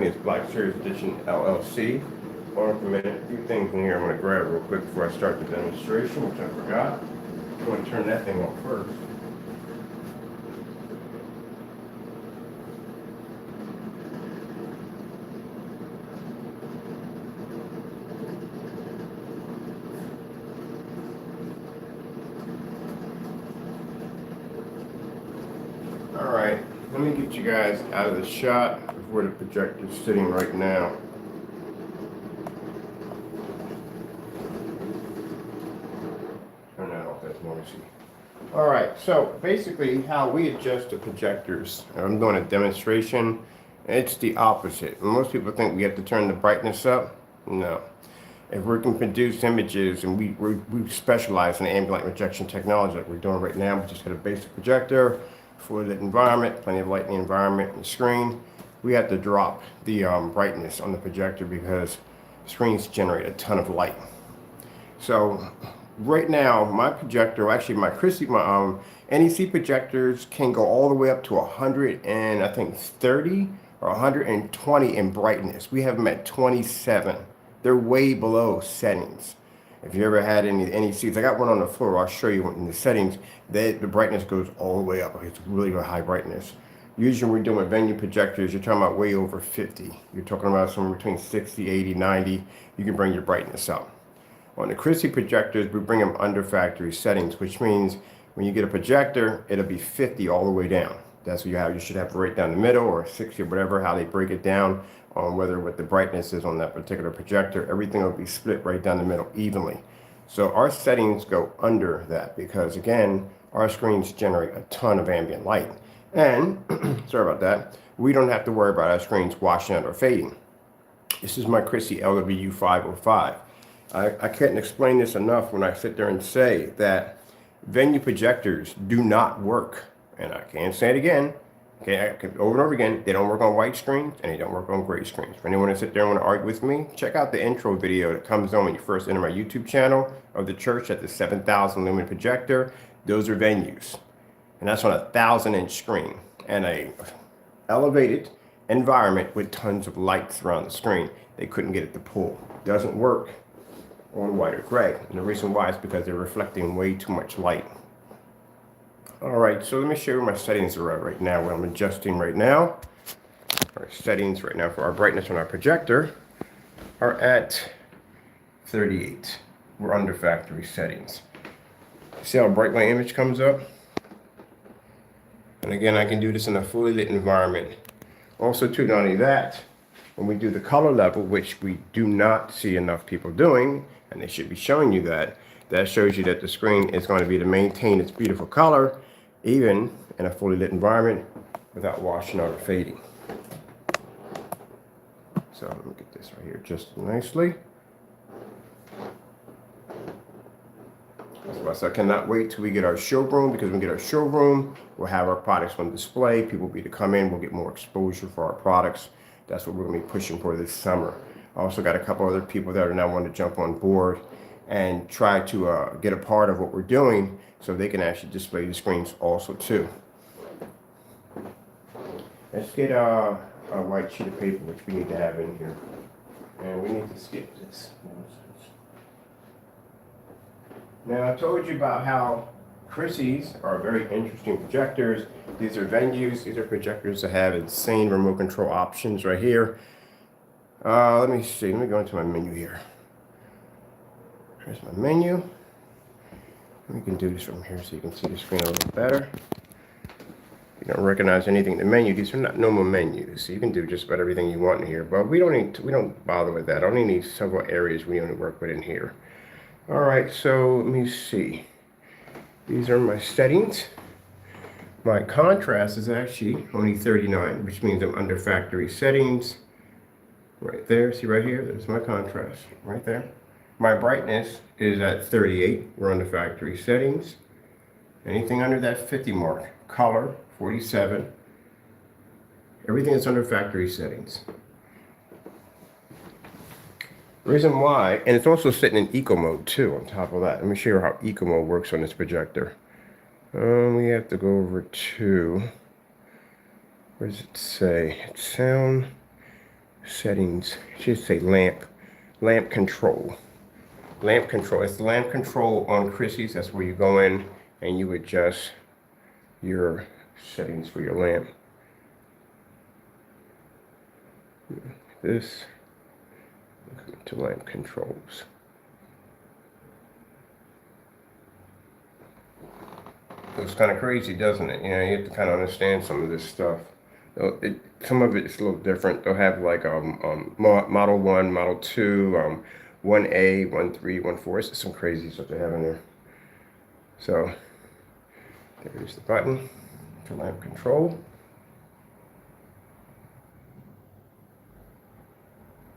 is Black Series Edition LLC. Hold on for a minute. A few things in here I'm going to grab real quick before I start the demonstration, which I forgot. I'm going to turn that thing off first. Alright, let me get you guys out of the shot where the projector is sitting right now. Turn that off, that's noisy. Alright, so basically how we adjust the projectors. I'm doing a demonstration. It's the opposite. Most people think we have to turn the brightness up. No. If we can produce images, and we specialize in ambient light rejection technology like we're doing right now, we just got a basic projector, fully lit environment, plenty of light in the environment and screen. We have to drop the brightness on the projector because screens generate a ton of light. So right now, my projector, actually my NEC projectors can go all the way up to 100 and I think 30 or 120 in brightness. We have them at 27. They're way below settings. If you ever had any NECs, I got one on the floor. I'll show you in the settings. The brightness goes all the way up. It's really high brightness. Usually when we're doing venue projectors, you're talking about way over 50. You're talking about somewhere between 60, 80, 90. You can bring your brightness up. On the Christie projectors, we bring them under factory settings, which means when you get a projector, it'll be 50 all the way down. That's what you have. You should have right down the middle or 60 or whatever, how they break it down on whether what the brightness is on that particular projector. Everything will be split right down the middle evenly. So our settings go under that because, again, our screens generate a ton of ambient light. And, sorry about that, we don't have to worry about our screens washing out or fading. This is my Christie LW505. I can't explain this enough when I sit there and say that venue projectors do not work. And I can't say it again. Okay, over and over again, they don't work on white screens and they don't work on gray screens. For anyone to sit there and want to argue with me, check out the intro video that comes on when you first enter my YouTube channel of the church at the 7,000 lumen projector. Those are venues. And that's on a 1,000-inch screen and a elevated environment with tons of lights around the screen. They couldn't get it to pull. Doesn't work on white or gray. And the reason why is because they're reflecting way too much light. Alright, so let me show you where my settings are at right now, what I'm adjusting right now. Our settings right now for our brightness on our projector are at 38. We're under factory settings. See how bright my image comes up? And again, I can do this in a fully lit environment. Also, too, not only that, when we do the color level, which we do not see enough people doing, and they should be showing you that, that shows you that the screen is going to be to maintain its beautiful color, even in a fully lit environment, without washing out or fading. So let me get this right here just nicely. So I cannot wait till we get our showroom, because when we get our showroom, we'll have our products on display. People will be to come in, we'll get more exposure for our products. That's what we're going to be pushing for this summer. I also got a couple other people that are now wanting to jump on board and try to get a part of what we're doing so they can actually display the screens also too. Let's get a white sheet of paper, which we need to have in here. And we need to skip this. Now, I told you about how Christie's are very interesting projectors. These are venues. These are projectors that have insane remote control options right here. Let me see. Let me go into my menu here. Here's my menu. We can do this from here so you can see the screen a little better. If you don't recognize anything in the menu, these are not normal menus. So you can do just about everything you want in here. But we don't bother with that. I only need several areas we only work with in here. All right, so let me see. These are my settings. My contrast is actually only 39, which means I'm under factory settings. Right there, see right here, there's my contrast, right there. My brightness is at 38, we're under factory settings. Anything under that 50 mark, color, 47. Everything is under factory settings. Reason why, and it's also sitting in eco mode too on top of that. Let me show you how eco mode works on this projector. We have to go over to, where does it say? It's sound, settings. It should say lamp control. Lamp control. It's the lamp control on Chrissy's. That's where you go in and you adjust your settings for your lamp. This to lamp controls. It's kind of crazy, doesn't it? You know, you have to kind of understand some of this stuff. Some of it's a little different. They'll have like Model 1, Model 2, 1A, 1.3, 1.4. It's some crazy stuff they have in there. So there's the button for lamp control.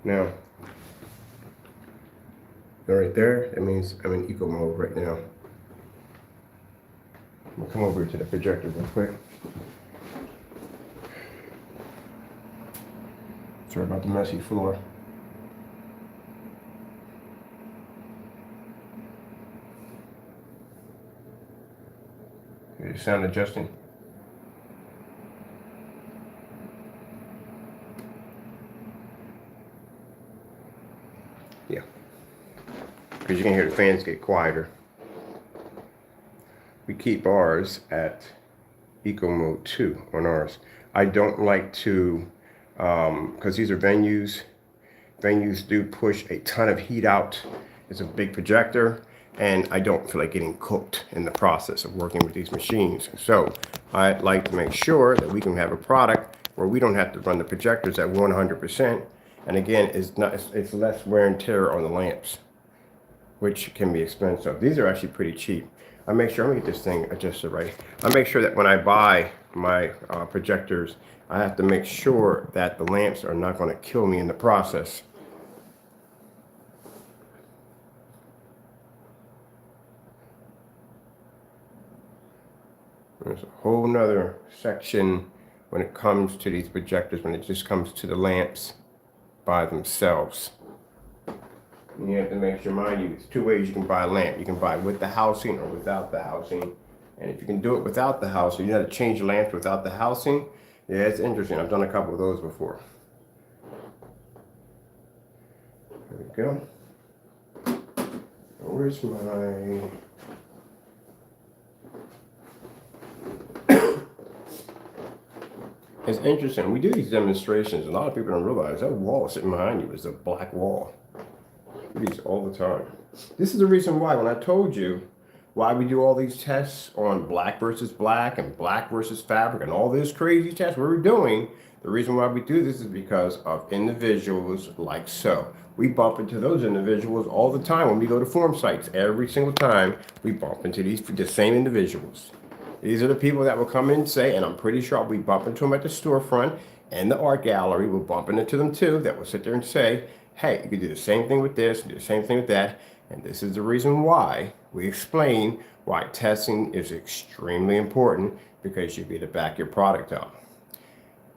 Now, right there, it means I'm in eco mode right now. I'm gonna come over to the projector real quick. Sorry about the messy floor. Here's sound adjusting. Yeah. Because you can hear the fans get quieter. We keep ours at eco mode 2 on ours. I don't like to, because these are venues. Venues do push a ton of heat out. It's a big projector, and I don't feel like getting cooked in the process of working with these machines. So I'd like to make sure that we can have a product where we don't have to run the projectors at 100%. And again, it's less wear and tear on the lamps, which can be expensive. These are actually pretty cheap. I make sure, let me get this thing adjusted right. I make sure that when I buy my projectors, I have to make sure that the lamps are not going to kill me in the process. There's a whole nother section when it comes to these projectors, when it just comes to the lamps by themselves. And you have to make sure, mind you, there's two ways you can buy a lamp. You can buy with the housing or without the housing. And if you can do it without the housing, you know how to change the lamps without the housing. Yeah, it's interesting. I've done a couple of those before. There we go. Where's my... It's interesting. We do these demonstrations. A lot of people don't realize that wall sitting behind you is a black wall. We do these all the time. This is the reason why, when I told you why we do all these tests on black versus black and black versus fabric and all this crazy tests we're doing, the reason why we do this is because of individuals like so. We bump into those individuals all the time when we go to form sites. Every single time we bump into the same individuals. These are the people that will come in and say, and I'm pretty sure we bump into them at the storefront and the art gallery. We'll bump into them too, that will sit there and say, hey, you can do the same thing with this, do the same thing with that. And this is the reason why we explain why testing is extremely important, because you'll be able to back your product up.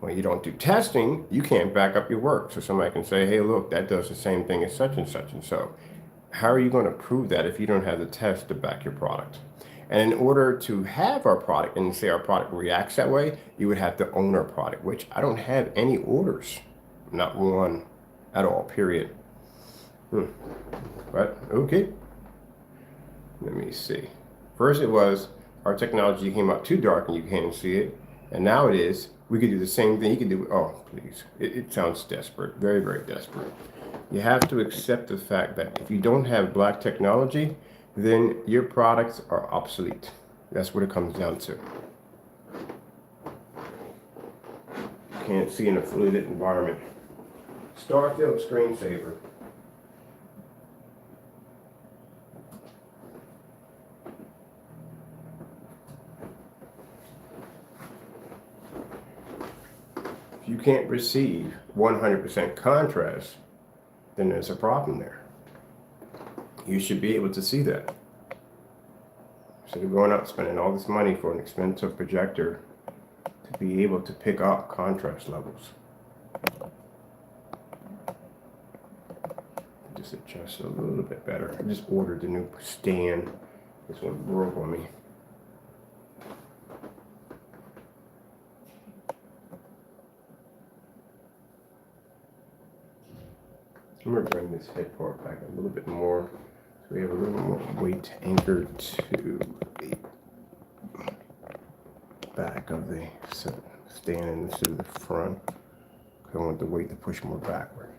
When you don't do testing, you can't back up your work. So somebody can say, hey, look, that does the same thing as such and such and so. How are you going to prove that if you don't have the test to back your product? And in order to have our product and say our product reacts that way, you would have to own our product, which I don't have any orders, not one at all, period. But okay, let me see. First it was our technology came out too dark and you can't see it. And now it is, we could do the same thing. You can do, oh, please. It sounds desperate, very, very desperate. You have to accept the fact that if you don't have black technology, then your products are obsolete. That's what it comes down to. Can't see in a fully lit environment. Starfield screensaver. If you can't receive 100% contrast, then there's a problem there. You should be able to see that. Instead of going out spending all this money for an expensive projector to be able to pick up contrast levels. Just adjust a little bit better. I just ordered the new stand. This one broke on me. I'm going to bring this head part back a little bit more so we have a little more weight anchored to the back of the stand instead of the front. I want the weight to push more backward.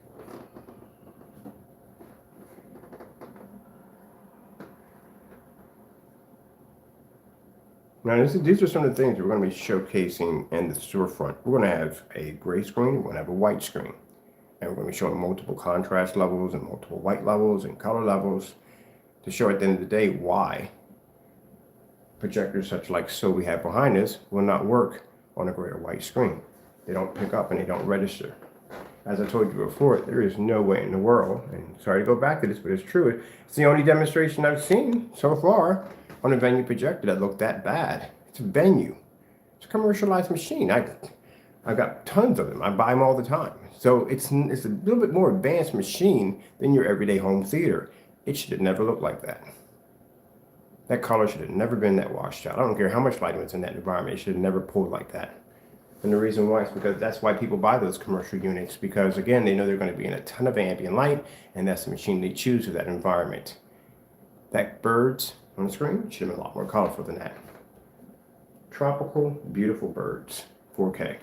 Now, these are some of the things we're going to be showcasing in the storefront. We're going to have a gray screen, we're going to have a white screen. And we're going to be showing multiple contrast levels and multiple white levels and color levels to show at the end of the day why projectors such like we have behind us will not work on a gray or white screen. They don't pick up and they don't register. As I told you before, there is no way in the world, and sorry to go back to this, but it's true. It's the only demonstration I've seen so far on a venue projector that looked that bad. It's a venue. It's a commercialized machine. I got tons of them. I buy them all the time. So it's a little bit more advanced machine than your everyday home theater. It should have never looked like that. That color should have never been that washed out. I don't care how much lighting was in that environment. It should have never pulled like that. And the reason why is because that's why people buy those commercial units, because again, they know they're going to be in a ton of ambient light, and that's the machine they choose for that environment. That birds on the screen should have been a lot more colorful than that. Tropical, beautiful birds, 4K.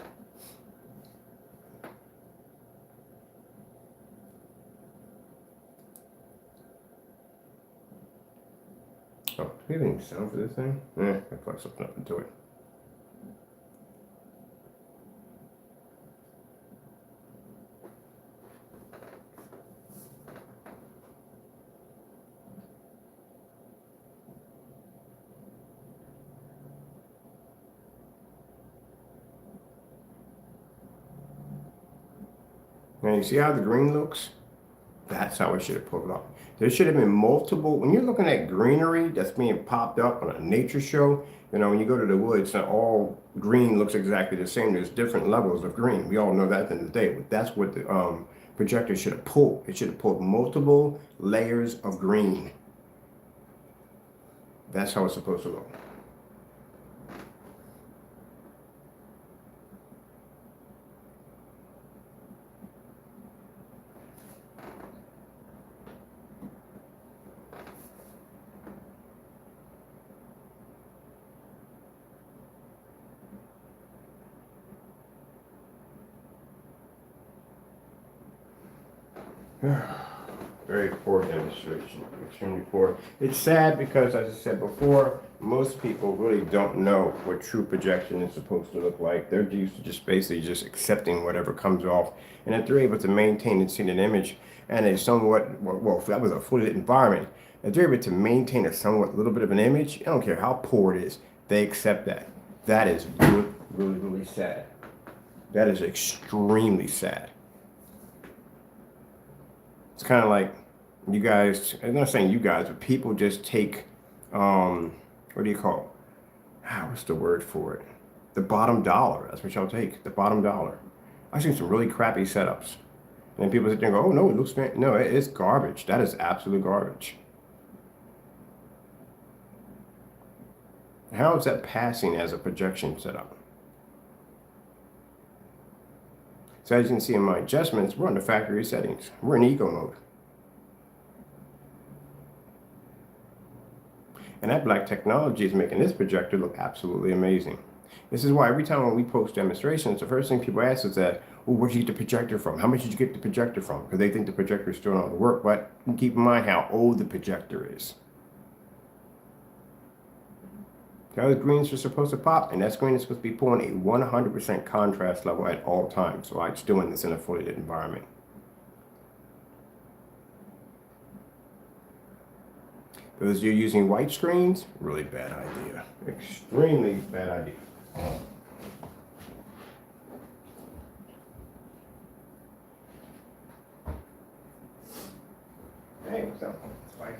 Oh, do we have any sound for this thing? I plug something up into it. Now you see how the green looks? That's how it should have pulled up. There should have been multiple, when you're looking at greenery that's being popped up on a nature show, you know, when you go to the woods, not all green looks exactly the same. There's different levels of green. We all know that at the end of the day, but that's what the projector should have pulled. It should have pulled multiple layers of green. That's how it's supposed to look. Very poor demonstration, extremely poor. It's sad because, as I said before, most people really don't know what true projection is supposed to look like. They're used to just basically just accepting whatever comes off. And if they're able to maintain and see an image and a somewhat, well, if that was a fully lit environment, if they're able to maintain a somewhat little bit of an image, I don't care how poor it is, they accept that. That is really, really, really sad. That is extremely sad. It's kind of like you guys, I'm not saying you guys, but people just take, what do you call it? What's the word for it? The bottom dollar. That's what y'all take, the bottom dollar. I've seen some really crappy setups. And then people sit there and go, oh no, it looks fancy. No, it's garbage. That is absolute garbage. How is that passing as a projection setup? So as you can see in my adjustments, we're on the factory settings. We're in eco mode. And that black technology is making this projector look absolutely amazing. This is why every time when we post demonstrations, the first thing people ask is that, well, where'd you get the projector from? How much did you get the projector from? Because they think the projector is still on the work, but keep in mind how old the projector is. Now the greens are supposed to pop, and that screen is supposed to be pulling a 100% contrast level at all times. So it's doing this in a fully lit environment. Those of you using white screens, really bad idea. Extremely bad idea. Hey, what's up? Spice.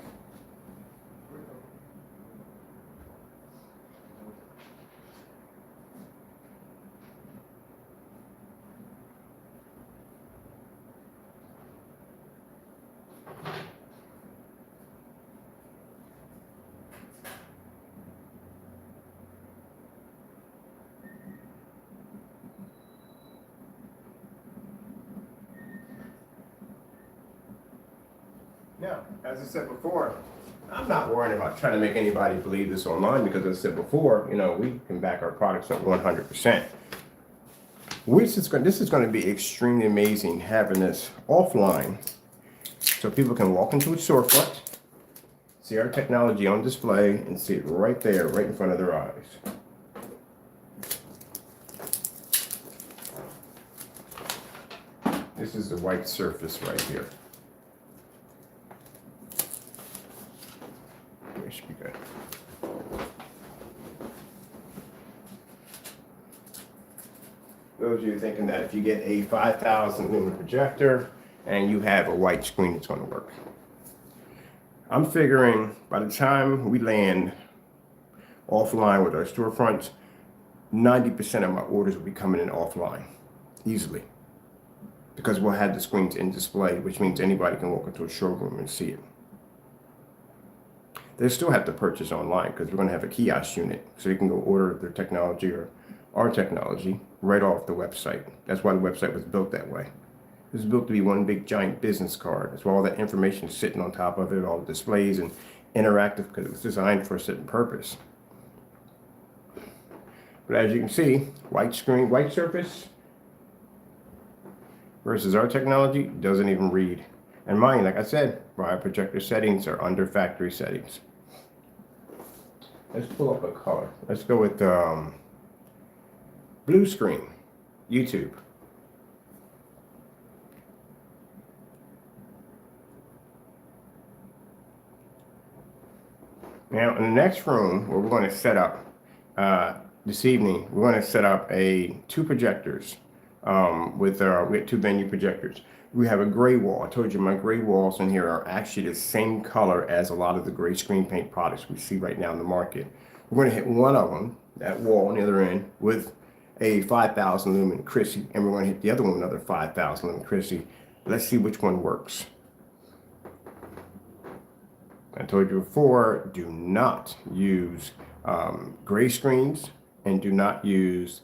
Now, as I said before, I'm not worrying about trying to make anybody believe this online because, as I said before, we can back our products up 100%. This is going to be extremely amazing having this offline so people can walk into a storefront, see our technology on display, and see it right there, right in front of their eyes. This is the white surface right here. It should be good. Those of you thinking that if you get a 5,000 lumen projector and you have a white screen, it's going to work. I'm figuring by the time we land offline with our storefronts, 90% of my orders will be coming in offline easily, because we'll have the screens in display, which means anybody can walk into a showroom and see it. They still have to purchase online because we're going to have a kiosk unit, so you can go order their technology or our technology right off the website. That's why the website was built that way. It was built to be one big giant business card. That's why all that information is sitting on top of it, all the displays and interactive, because it was designed for a certain purpose. But as you can see, white screen, white surface versus our technology doesn't even read. And mine, like I said, my projector settings are under factory settings. Let's pull up a color. Let's go with blue screen, YouTube. Now, in the next room, where we're going to set up this evening, we're going to set up two projectors we have two venue projectors. We have a gray wall. I told you my gray walls in here are actually the same color as a lot of the gray screen paint products we see right now in the market. We're going to hit one of them, that wall on the other end, with a 5,000 lumen Chrissy, and we're going to hit the other one with another 5,000 lumen Chrissy. Let's see which one works. I told you before, do not use gray screens and do not use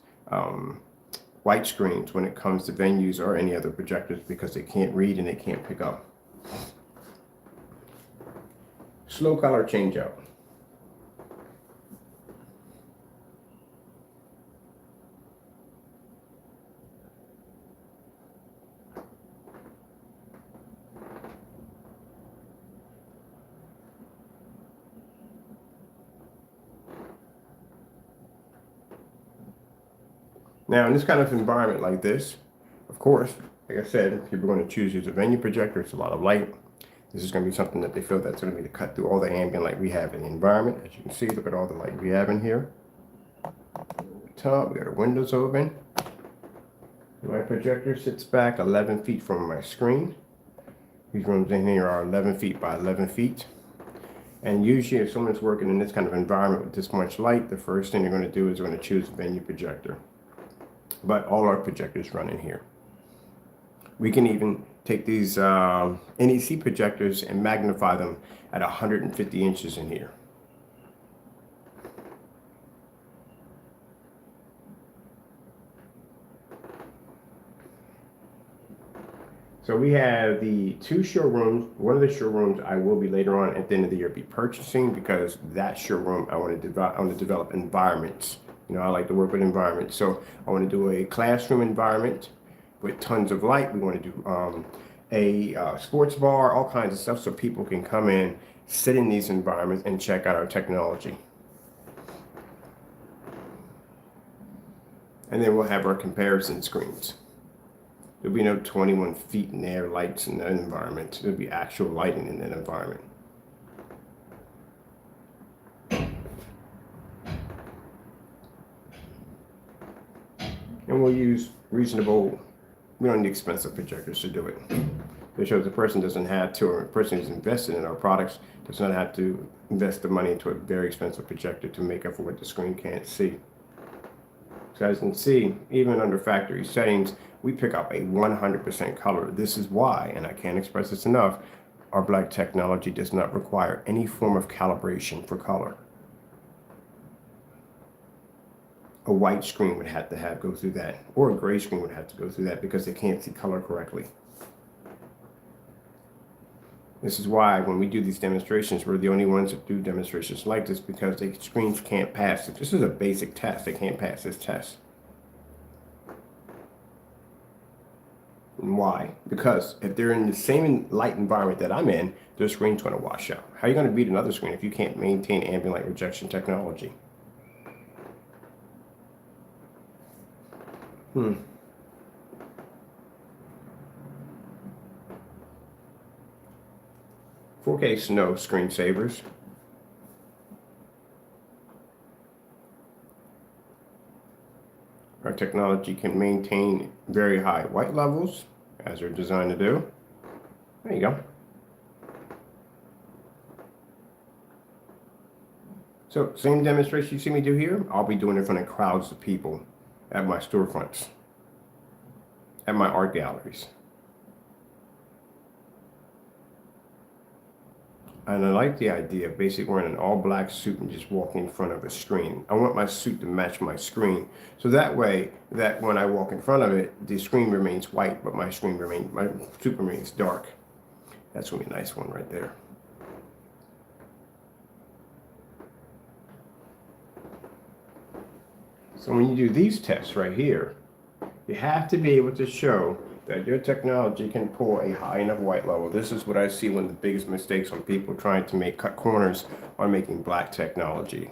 white screens when it comes to venues or any other projectors, because they can't read and they can't pick up. Slow color change out. Now, in this kind of environment like this, of course, like I said, people are going to choose to use a venue projector. It's a lot of light. This is going to be something that they feel that's going to be to cut through all the ambient light we have in the environment. As you can see, look at all the light we have in here. Top, we got our windows open. My projector sits back 11 feet from my screen. These rooms in here are 11 feet by 11 feet. And usually if someone's working in this kind of environment with this much light, the first thing they're going to do is they're going to choose a venue projector. But all our projectors run in here. We can even take these NEC projectors and magnify them at 150 inches in here. So we have the two showrooms. One of the showrooms I will be later on at the end of the year be purchasing, because that showroom I want to develop environments. I like to work with environments. So I want to do a classroom environment with tons of light. We want to do a sports bar, all kinds of stuff, so people can come in, sit in these environments, and check out our technology. And then we'll have our comparison screens. There'll be no 21 feet in air lights in that environment. There'll be actual lighting in that environment. And we'll use reasonable, we don't need expensive projectors to do it. It shows the person doesn't have to, or a person who's invested in our products does not have to invest the money into a very expensive projector to make up for what the screen can't see. So as you can see, even under factory settings, we pick up a 100% color. This is why, and I can't express this enough, our black technology does not require any form of calibration for color. A white screen would have to go through that, or a gray screen would have to go through that, because they can't see color correctly. This is why when we do these demonstrations, we're the only ones that do demonstrations like this, because the screens can't pass it. This is a basic test. They can't pass this test. And why? Because if they're in the same light environment that I'm in, their screen's going to wash out. How are you going to beat another screen if you can't maintain ambient light rejection technology? 4K snow screensavers. Our technology can maintain very high white levels, as they're designed to do. There you go. So, same demonstration you see me do here, I'll be doing it in front of crowds of people at my storefronts, at my art galleries. And I like the idea of basically wearing an all black suit and just walking in front of a screen. I want my suit to match my screen. So that way, that when I walk in front of it, the screen remains white, but my suit remains dark. That's gonna be a nice one right there. So when you do these tests right here, you have to be able to show that your technology can pull a high enough white level. This is what I see one of the biggest mistakes on people trying to cut corners on making black technology.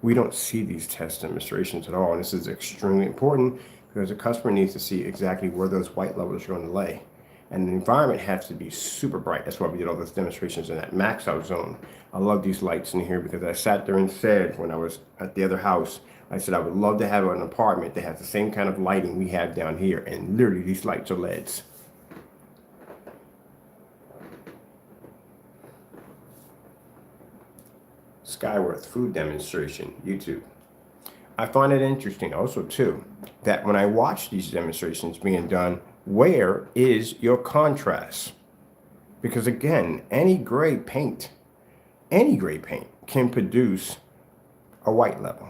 We don't see these test demonstrations at all, and this is extremely important because the customer needs to see exactly where those white levels are going to lay. And the environment has to be super bright. That's why we did all those demonstrations in that max out zone. I love these lights in here because I sat there and said when I was at the other house, I said I would love to have an apartment that has the same kind of lighting we have down here, and literally these lights are LEDs. Skyworth food demonstration, YouTube. I find it interesting also too, that when I watch these demonstrations being done, where is your contrast? Because again, any gray paint can produce a white level.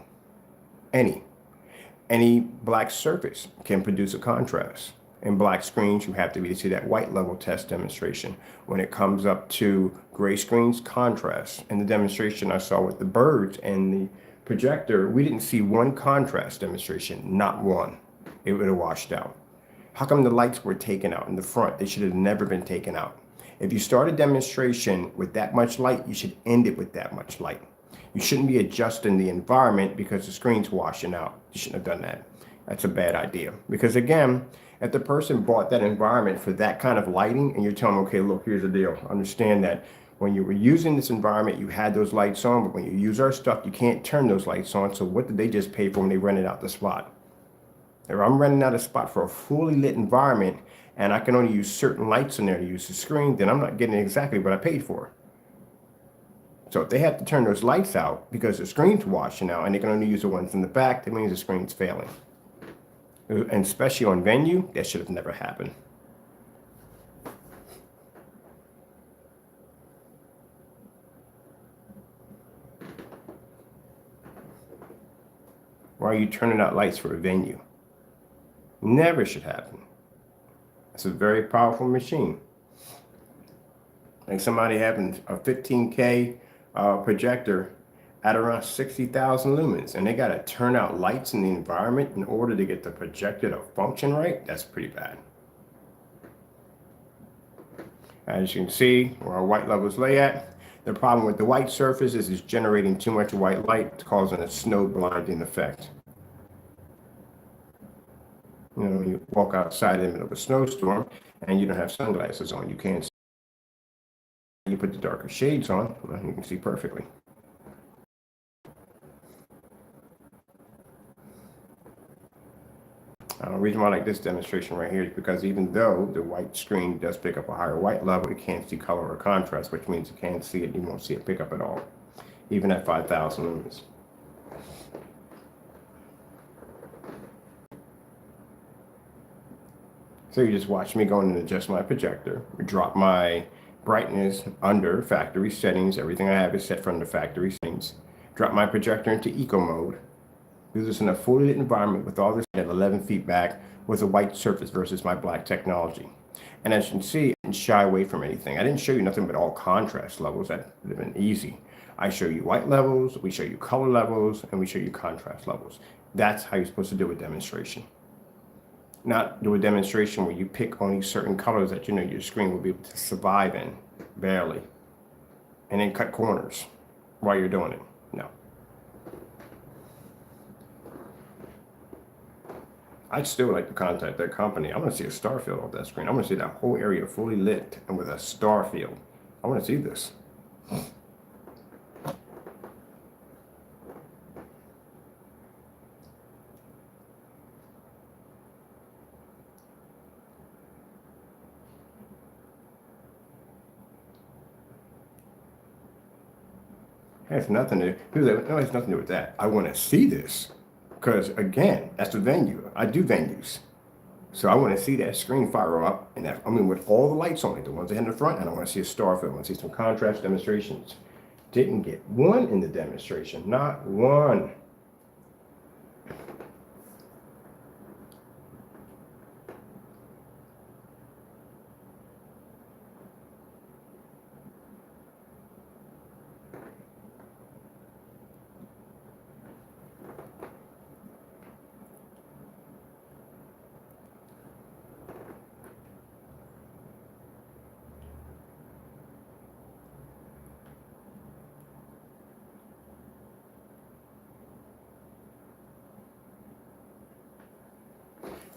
Any black surface can produce a contrast. In black screens, you have to be to see that white level test demonstration. When it comes up to gray screens, contrast. In the demonstration I saw with the birds and the projector, we didn't see one contrast demonstration, not one. It would have washed out. How come the lights were taken out in the front? They should have never been taken out. If you start a demonstration with that much light, you should end it with that much light. You shouldn't be adjusting the environment because the screen's washing out. You shouldn't have done that. That's a bad idea. Because again, if the person bought that environment for that kind of lighting and you're telling them, okay, look, here's the deal. Understand that when you were using this environment, you had those lights on, but when you use our stuff, you can't turn those lights on. So what did they just pay for when they rented out the spot? If I'm renting out a spot for a fully lit environment and I can only use certain lights in there to use the screen, then I'm not getting exactly what I paid for. So if they have to turn those lights out because the screen's washing out and they can only use the ones in the back, that means the screen's failing. And especially on venue, that should have never happened. Why are you turning out lights for a venue? Never should happen. It's a very powerful machine. Like somebody having a 15K projector at around 60,000 lumens, and they got to turn out lights in the environment in order to get the projector to function right. That's pretty bad. As you can see where our white levels lay at, the problem with the white surface is it's generating too much white light. It's causing a snow blinding effect. You know, when you walk outside in the middle of a snowstorm and you don't have sunglasses on, you can't see. You put the darker shades on, and you can see perfectly. The reason why I like this demonstration right here is because even though the white screen does pick up a higher white level, it can't see color or contrast, which means you can't see it, you won't see it pick up at all, even at 5,000 lumens. So you just watch me go in and adjust my projector, drop my brightness under factory settings. Everything I have is set from the factory settings. Drop my projector into eco mode. Do this in a fully lit environment with all this at 11 feet back with a white surface versus my black technology. And as you can see, I didn't shy away from anything. I didn't show you nothing but all contrast levels. That would have been easy. I show you white levels, we show you color levels, and we show you contrast levels. That's how you're supposed to do a demonstration. Not do a demonstration where you pick only certain colors that you know your screen will be able to survive in, barely, and then cut corners while you're doing it. No. I'd still like to contact that company. I want to see a star field off that screen. I want to see that whole area fully lit and with a star field. I want to see this. It has nothing to do. No, it has nothing to do with that. I want to see this because again, that's the venue. I do venues, so I want to see that screen fire up, and that, I mean, with all the lights on it, the ones that in the front, and I want to see a star field. I want to see some contrast demonstrations. Didn't get one in the demonstration, not one.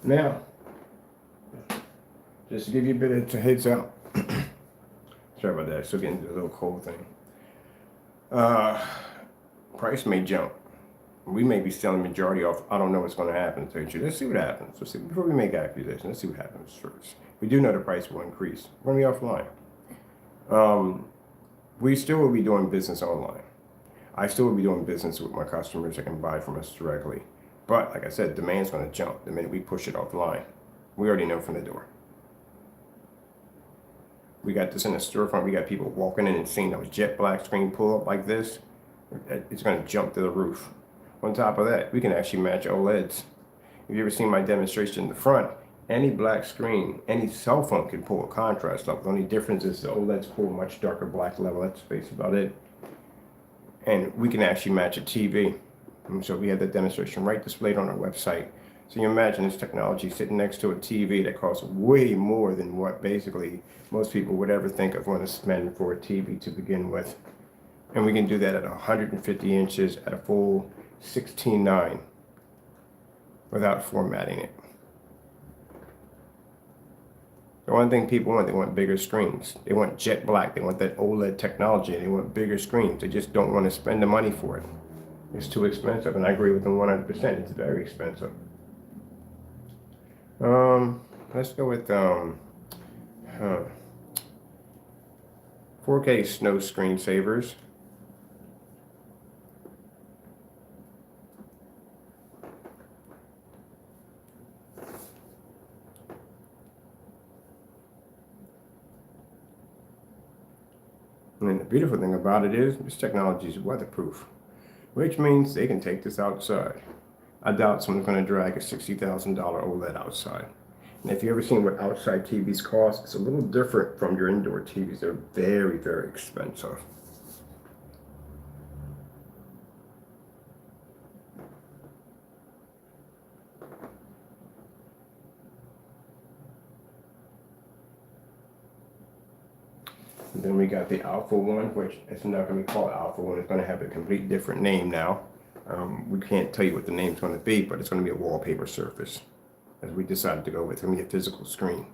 Now, just to give you a bit of a heads up. Sorry about that. Still getting into the little cold thing. Price may jump. We may be selling majority off. I don't know what's going to happen. Let's see what happens. Let's see before we make accusations. Let's see what happens first. We do know the price will increase. We're going to be offline. We still will be doing business online. I still will be doing business with my customers that can buy from us directly. But like I said, demand's going to jump the minute we push it offline. We already know from the door. We got this in the storefront. We got people walking in and seeing those jet black screen pull up like this. It's going to jump to the roof. On top of that, we can actually match OLEDs. If you ever seen my demonstration in the front, any black screen, any cell phone can pull a contrast level. The only difference is the OLEDs pull a much darker black level. That's basically about it. And we can actually match a TV. And so we have that demonstration right displayed on our website. So you imagine this technology sitting next to a TV that costs way more than what basically most people would ever think of when to spend for a TV to begin with. And we can do that at 150 inches at a full 16:9 without formatting it. The one thing people want, they want bigger screens. They want jet black. They want that OLED technology. They want bigger screens. They just don't want to spend the money for it. It's too expensive, and I agree with them 100%. It's very expensive. Let's go with 4K snow screensavers. And then the beautiful thing about it is this technology is weatherproof, which means they can take this outside. I doubt someone's going to drag a $60,000 OLED outside. And if you ever seen what outside TVs cost, it's a little different from your indoor TVs. They're very, very expensive. And then we got the Alpha one, which it's not going to be called Alpha one. It's going to have a complete different name now. We can't tell you what the name's going to be, but it's going to be a wallpaper surface, as we decided to go with. It's going to be a physical screen.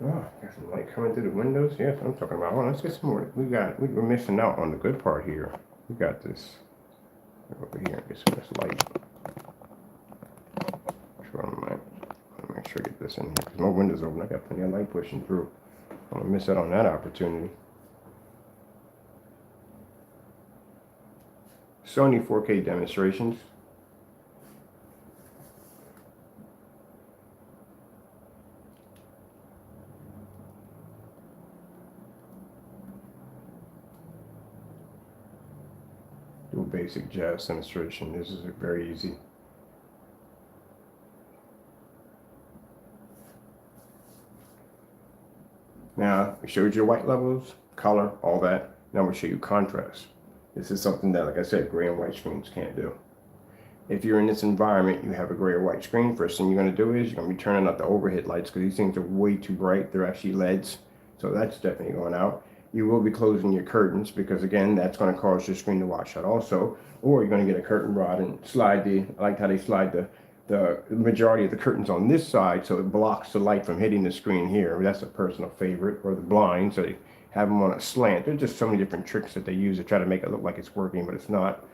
Oh, got some light coming through the windows. Yes, I'm talking about. Oh, let's get some more. We're missing out on the good part here. We got this over here. Get some of this light. Make sure I get this in here because my window's open. I got plenty of light pushing through. I'm gonna miss out on that opportunity. Sony 4K demonstrations. basic jazz demonstration. This is very easy. Now, we showed you white levels, color, all that. Now we'll show you contrast. This is something that, like I said, gray and white screens can't do. If you're in this environment, you have a gray or white screen, first thing you're going to do is you're going to be turning out the overhead lights because these things are way too bright. They're actually LEDs, so that's definitely going out. You will be closing your curtains because, again, that's going to cause your screen to wash out also. Or you're going to get a curtain rod and slide I like how they slide the majority of the curtains on this side so it blocks the light from hitting the screen here. That's a personal favorite. Or the blinds, so they have them on a slant. There's just so many different tricks that they use to try to make it look like it's working, but it's not.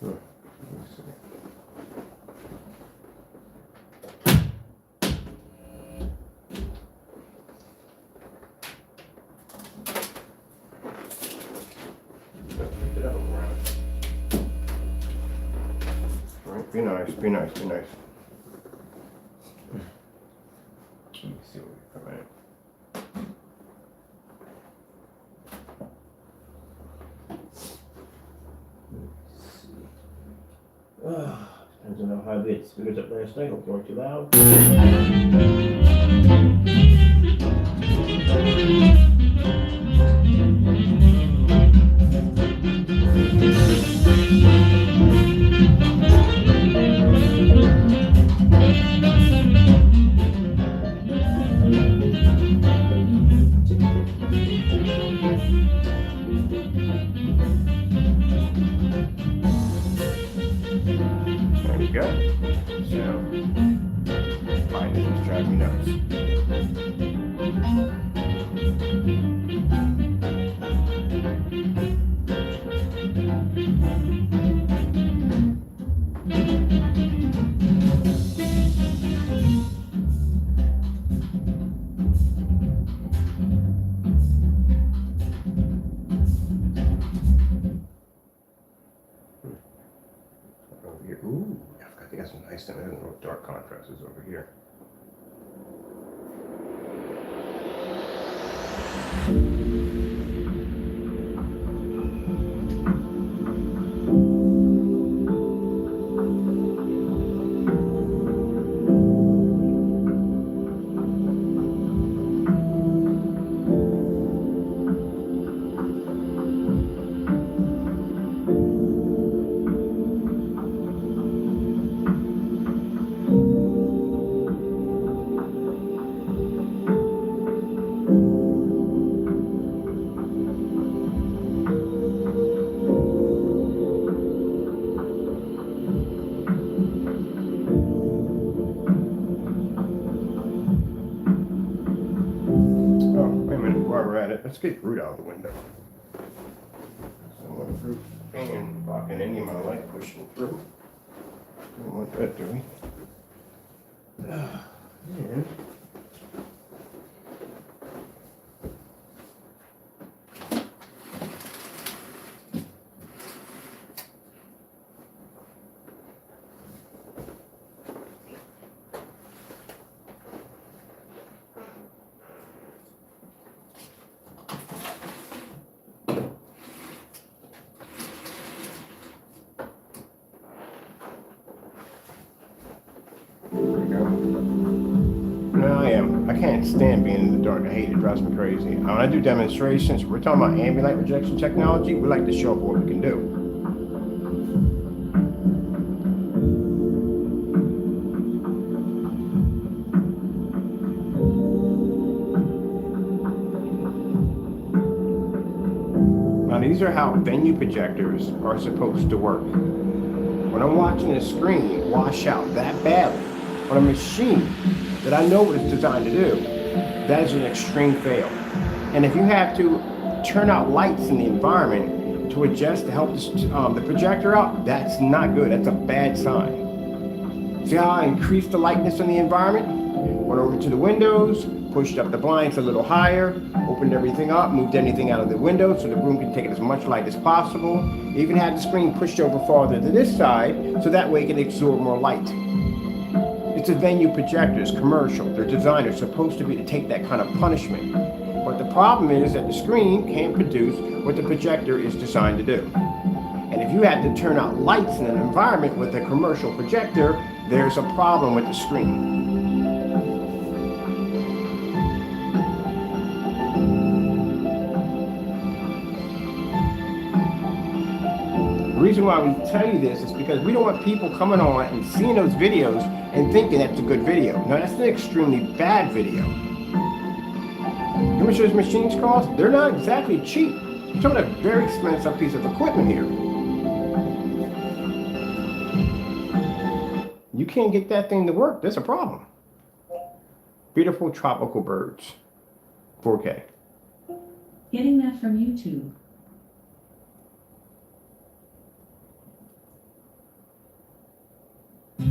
Let me see. Right, be nice, be nice, be nice. Let me see what we come in. Depends on how good speakers up last night. Hopefully weren't too loud. There you go. So, fine, this is driving me nuts. Over here. Ooh, I forgot they got some nice dark contrasts over here. Let's get root out of the window. So I want root and blocking any of my light pushing through. Don't want that, do we? And I can't stand being in the dark. I hate it. It drives me crazy. When I do demonstrations, we're talking about ambient light projection technology. We like to show up what we can do. Now these are how venue projectors are supposed to work. When I'm watching a screen wash out that badly on a machine that I know what it's designed to do, that is an extreme fail. And if you have to turn out lights in the environment to adjust to help the projector out, that's not good. That's a bad sign. See how I increased the lightness in the environment? Went over to the windows, pushed up the blinds a little higher, opened everything up, moved anything out of the window so the room can take as much light as possible. You can have the screen pushed over farther to this side so that way it can absorb more light. It's a venue projectors, commercial. They're designed, they're supposed to be to take that kind of punishment. But the problem is that the screen can't produce what the projector is designed to do. And if you had to turn out lights in an environment with a commercial projector, there's a problem with the screen. The reason why we tell you this is because we don't want people coming on and seeing those videos and thinking that's a good video. No, that's an extremely bad video. How much those machines cost? They're not exactly cheap. You're talking about a very expensive piece of equipment here. You can't get that thing to work. That's a problem. Beautiful tropical birds. 4K. Getting that from YouTube.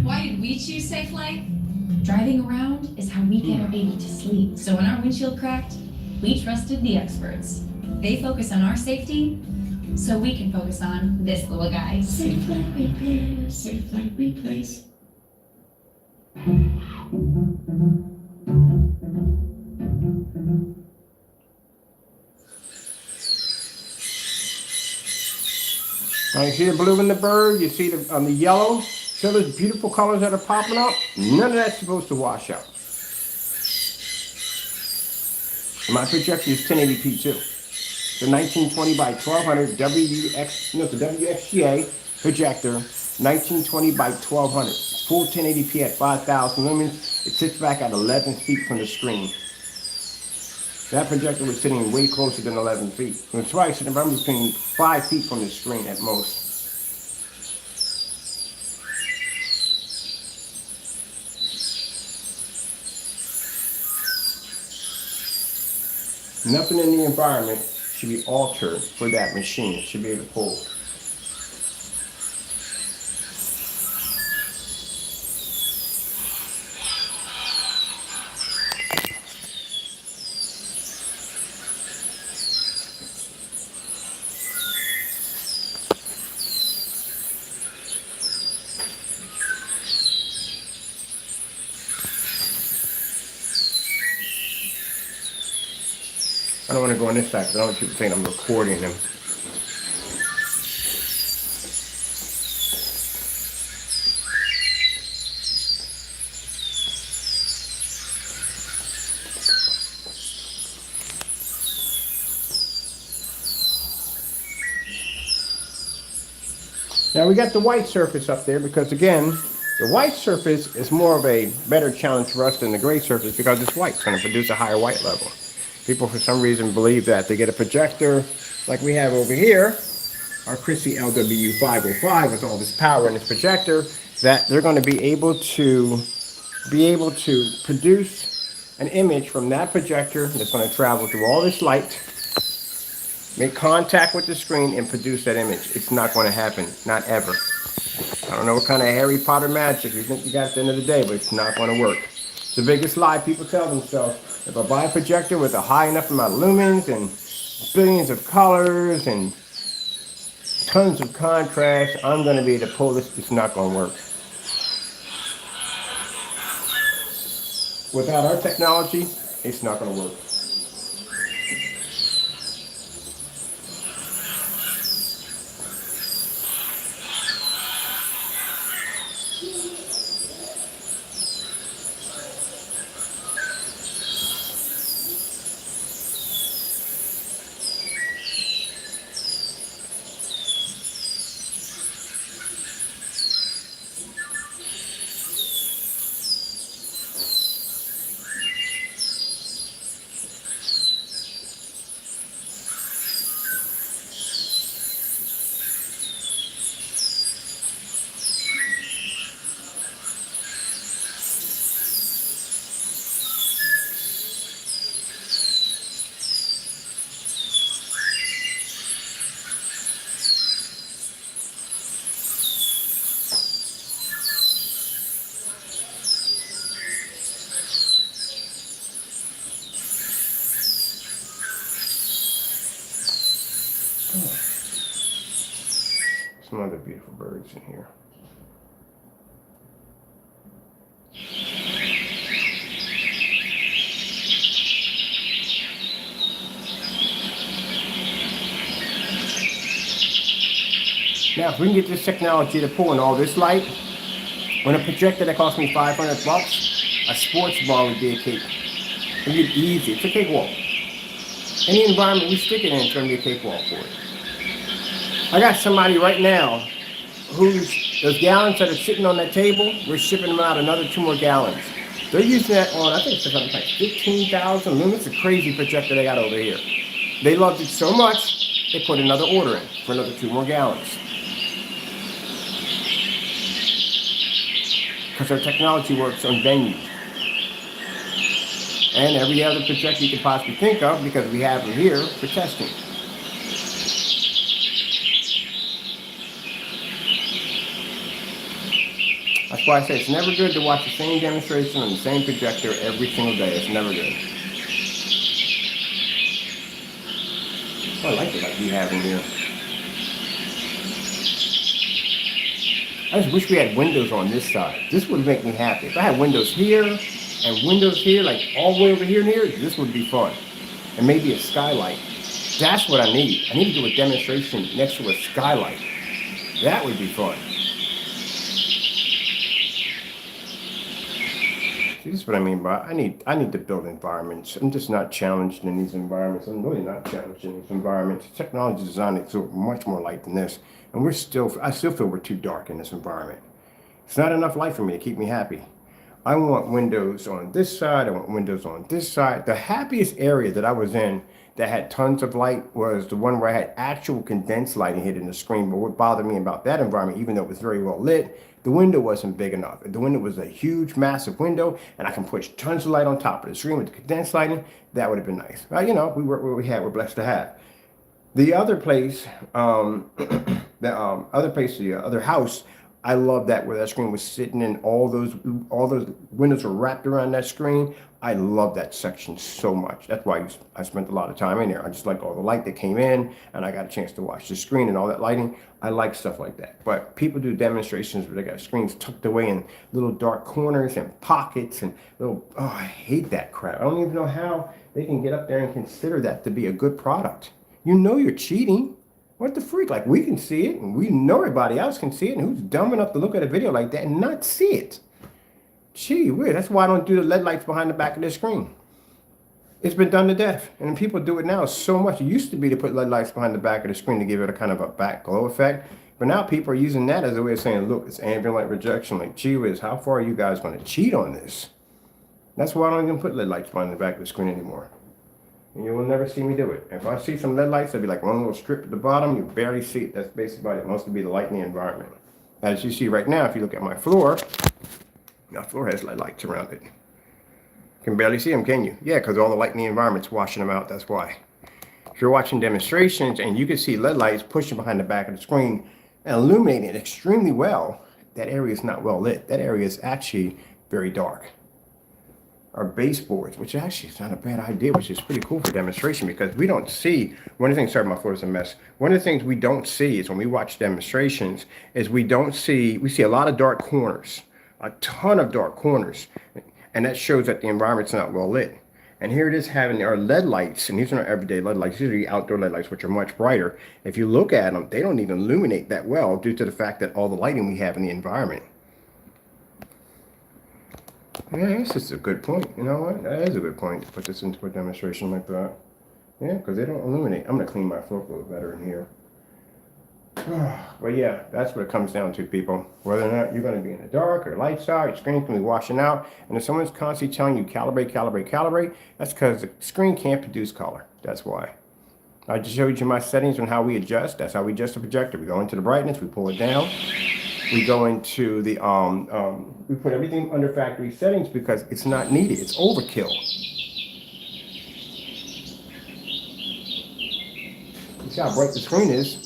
Why did we choose Safe Light? Driving around is how we get our baby to sleep. So when our windshield cracked, we trusted the experts. They focus on our safety, so we can focus on this little guy. Safe Light repair, Safe Light replace. Now you see the blue in the bird, you see the yellow, see those beautiful colors that are popping up? None of that's supposed to wash out. My projector is 1080p too. The 1920 by 1200 it's a WXGA projector, 1920 by 1200. Full 1080p at 5,000 lumens. It sits back at 11 feet from the screen. That projector was sitting way closer than 11 feet. It's probably sitting around between 5 feet from the screen at most. Nothing in the environment should be altered for that machine. It should be able to pull. I don't want to go on this side because I don't want people think I'm recording them. Now we got the white surface up there because again, the white surface is more of a better challenge for us than the gray surface because it's white. It's going to produce a higher white level. People for some reason believe that they get a projector like we have over here, our Chrissy LW505 with all this power in this projector, that they're going to be able to produce an image from that projector that's going to travel through all this light, make contact with the screen and produce that image. It's not going to happen, not ever. I don't know what kind of Harry Potter magic you think you got at the end of the day, but it's not going to work. It's the biggest lie people tell themselves. If I buy a projector with a high enough amount of lumens and billions of colors and tons of contrast, I'm going to be able to pull this. It's not going to work. Without our technology, it's not going to work. Some other beautiful birds in here. Now, if we can get this technology to pull in all this light, when a projector that cost me $500, a sports bar would be a cake. It'd be easy. It's a cakewalk. Any environment we stick it in, it's going to be a cakewalk for it. I got somebody right now who's, those gallons that are sitting on that table, we're shipping them out another 2 more gallons. They're using that on, I think it's something like 15,000 lumens. It's a crazy projector they got over here. They loved it so much, they put another order in for another 2 more gallons. Because our technology works on venues. And every other projector you can possibly think of, because we have them here for testing. That's why I say it's never good to watch the same demonstration on the same projector every single day. It's never good. I like it like we have in here. I just wish we had windows on this side. This would make me happy. If I had windows here and windows here, like all the way over here and here, this would be fun. And maybe a skylight. That's what I need. I need to do a demonstration next to a skylight. That would be fun. See, this is what I mean by I need to build environments. I'm just not challenged in these environments. I'm really not challenged in these environments. Technology design is much more light than this. And I still feel we're too dark in this environment. It's not enough light for me to keep me happy. I want windows on this side. I want windows on this side. The happiest area that I was in that had tons of light was the one where I had actual condensed lighting hitting the screen. But what bothered me about that environment, even though it was very well lit, the window wasn't big enough. The window was a huge, massive window, and I can push tons of light on top of the screen with the condensed lighting. That would have been nice. Well, you know, we work what we had. We're blessed to have. The other place, the other house, I love that where that screen was sitting and all those windows were wrapped around that screen. I love that section so much. That's why I spent a lot of time in there. I just like all the light that came in, and I got a chance to watch the screen and all that lighting. I like stuff like that. But people do demonstrations where they got screens tucked away in little dark corners and pockets and little, oh, I hate that crap. I don't even know how they can get up there and consider that to be a good product. You know you're cheating. What the freak? Like, we can see it, and we know everybody else can see it, and who's dumb enough to look at a video like that and not see it? Gee whiz, that's why I don't do the LED lights behind the back of the screen. It's been done to death, and people do it now so much. It used to be to put LED lights behind the back of the screen to give it a kind of a back glow effect, but now people are using that as a way of saying, look, it's ambient light rejection. Like, gee whiz, how far are you guys going to cheat on this? That's why I don't even put LED lights behind the back of the screen anymore. And you will never see me do it. If I see some LED lights, there'll be like one little strip at the bottom. You barely see it. That's basically about it. Most of it be the light in the environment. As you see right now, if you look at my floor has LED lights around it. You can barely see them, can you? Yeah, because all the light in the environment's washing them out. That's why. If you're watching demonstrations and you can see LED lights pushing behind the back of the screen and illuminating it extremely well, that area is not well lit. That area is actually very dark. Our baseboards, which actually is not a bad idea, which is pretty cool for demonstration because we don't see, one of the things, sorry, my floor is a mess. One of the things we don't see is when we watch demonstrations is we see a lot of dark corners, a ton of dark corners. And that shows that the environment's not well lit. And here it is having our LED lights, and these are not everyday LED lights, these are the outdoor LED lights, which are much brighter. If you look at them, they don't even illuminate that well due to the fact that all the lighting we have in the environment. Yeah, this is a good point. You know what? That is a good point to put this into a demonstration like that. Yeah, because they don't illuminate. I'm going to clean my floor a little better in here. But yeah, that's what it comes down to, people. Whether or not you're going to be in the dark or lights out, your screen's going to be washing out. And if someone's constantly telling you calibrate, calibrate, calibrate, that's because the screen can't produce color. That's why. I just showed you my settings on how we adjust. That's how we adjust the projector. We go into the brightness, we pull it down. We go into the, we put everything under factory settings because it's not needed. It's overkill. You see how bright the screen is.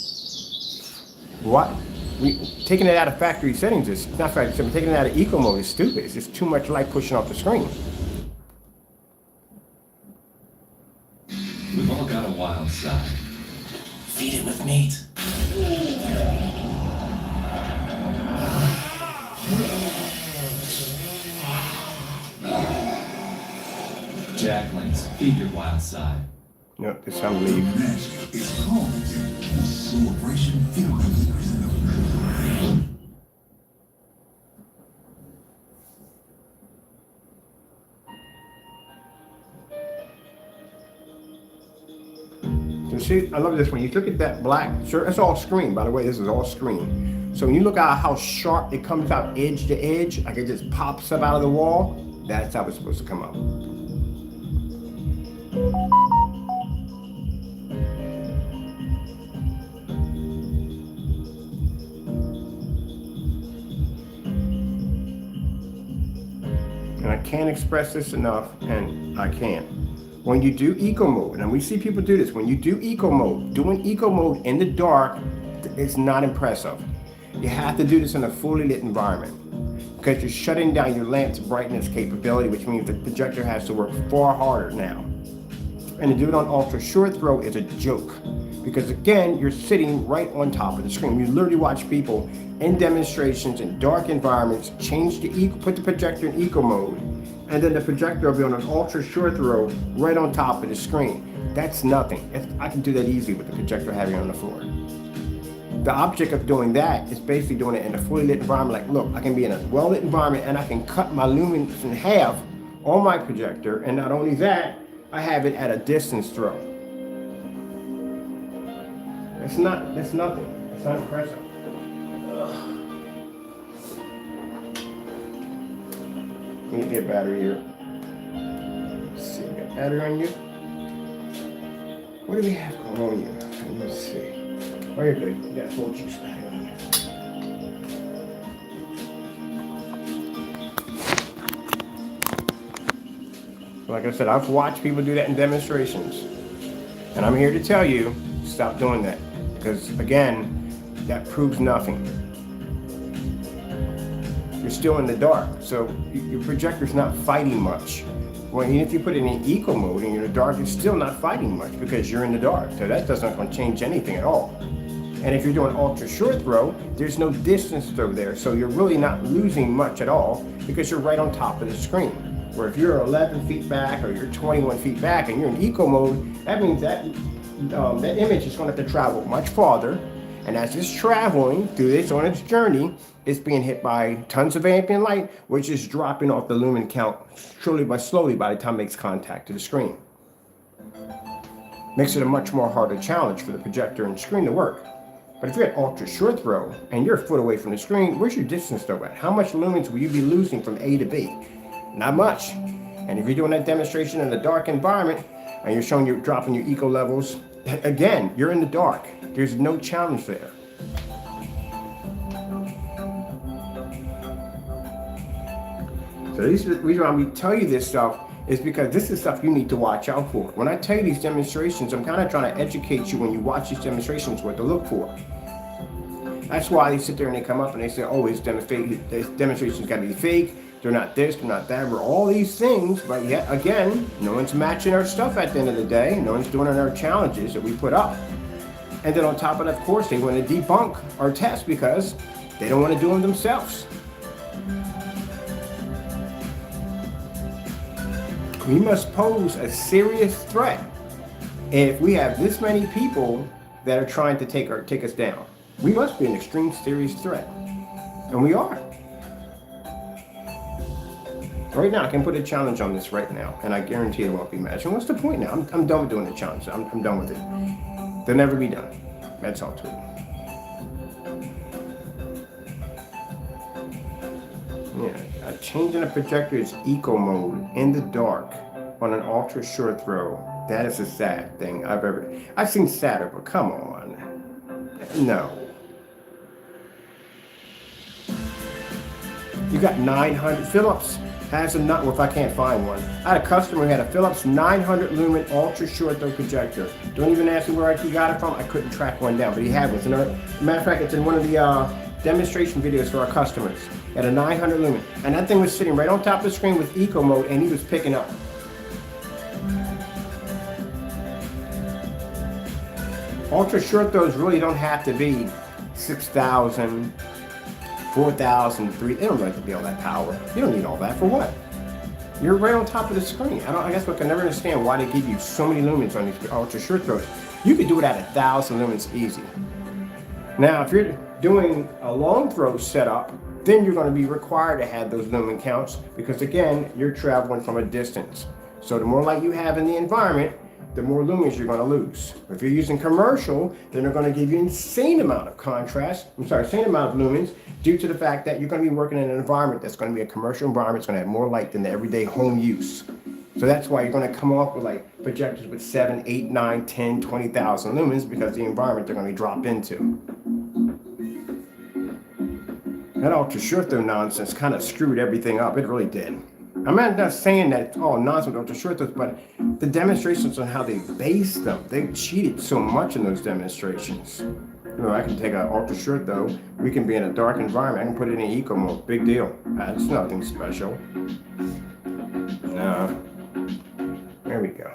What? Taking it out of factory settings is not factory settings. Taking it out of eco mode is stupid. It's just too much light pushing off the screen. We've all got a wild side. Feed it with meat. Jacklings, feed your wild side. No, this time leave. Next is called Celebration Film. You see, I love this one. You look at that black shirt. It's all screen, by the way. This is all screen. So when you look at how sharp it comes out edge to edge, like it just pops up out of the wall, that's how it's supposed to come out. And I can't express this enough, and I can't. When you do eco mode, and we see people do this, when you do eco mode, doing eco mode in the dark is not impressive. You have to do this in a fully lit environment because you're shutting down your lamp's brightness capability, which means the projector has to work far harder now. And to do it on ultra short throw is a joke because again, you're sitting right on top of the screen. You literally watch people in demonstrations in dark environments change the put the projector in eco mode, and then the projector will be on an ultra short throw right on top of the screen. That's nothing. I can do that easily with the projector having on the floor. The object of doing that is basically doing it in a fully lit environment. Like, look, I can be in a well-lit environment and I can cut my lumens in half on my projector. And not only that, I have it at a distance throw. That's nothing. It's not impressive. Let me get a battery here. Let's see, got battery on you? What do we have going on here? Let me see. Oh, you're good. You got full juice battery on you. Like I said, I've watched people do that in demonstrations. And I'm here to tell you, stop doing that. Because again, that proves nothing. You're still in the dark, so your projector's not fighting much. Well, even if you put it in eco mode and you're in the dark, it's still not fighting much because you're in the dark. So that doesn't going to change anything at all. And if you're doing ultra short throw, there's no distance throw there, so you're really not losing much at all because you're right on top of the screen. Where if you're 11 feet back or you're 21 feet back and you're in eco mode, that means that that image is going to have to travel much farther. And as it's traveling through this on its journey, it's being hit by tons of ambient light, which is dropping off the lumen count slowly by the time it makes contact to the screen. Makes it a much more harder challenge for the projector and screen to work. But if you're at ultra short throw and you're a foot away from the screen, where's your distance throw at? How much lumens will you be losing from A to B? Not much. And if you're doing that demonstration in a dark environment and you're showing you're dropping your eco levels, again, you're in the dark. There's no challenge there. So the reason why we tell you this stuff is because this is stuff you need to watch out for. When I tell you these demonstrations, I'm kind of trying to educate you when you watch these demonstrations what to look for. That's why they sit there and they come up and they say, oh, this demonstration's got to be fake. They're not this, they're not that. We're all these things, but yet again, no one's matching our stuff at the end of the day. No one's doing our challenges that we put up. And then on top of that, of course, they want to debunk our tests because they don't want to do them themselves. We must pose a serious threat if we have this many people that are trying to take us down. We must be an extreme serious threat. And we are. Right now, I can put a challenge on this right now, and I guarantee it won't be matched. And what's the point now? I'm done with doing the challenge. I'm done with it. They'll never be done. That's all to it. Yeah, changing a projector's eco mode in the dark on an ultra short throw. That is a sad thing I've seen sadder, but come on. No. You got 900 Philips. Has a nut. Well, if I can't find one, I had a customer who had a Philips 900 lumen ultra short throw projector. Don't even ask me where he got it from. I couldn't track one down, but he had one. As a matter of fact, it's in one of the demonstration videos for our customers. He had a 900 lumen, and that thing was sitting right on top of the screen with eco mode, and he was picking up. Ultra short throws really don't have to be 6,000. 4,000, 3,000, they don't like to be all that power. You don't need all that for what? You're right on top of the screen. I guess I can never understand why they give you so many lumens on these ultra short throws. You could do it at 1,000 lumens easy. Now, if you're doing a long throw setup, then you're going to be required to have those lumen counts because again, you're traveling from a distance. So the more light you have in the environment, the more lumens you're going to lose. If you're using commercial, then they're going to give you insane amount of contrast, insane amount of lumens due to the fact that you're going to be working in an environment that's going to be a commercial environment. It's going to have more light than the everyday home use. So that's why you're going to come off with like projectors with 7, 8, 9, 10, 20,000 lumens because the environment they're going to be dropped into. That ultra short throw nonsense kind of screwed everything up. It really did. I'm not saying that it's all nonsense ultra short throws, but the demonstrations on how they based them, they cheated so much in those demonstrations. You know, I can take an ultra short throw, we can be in a dark environment, I can put it in eco mode, big deal. That's nothing special. No. There we go.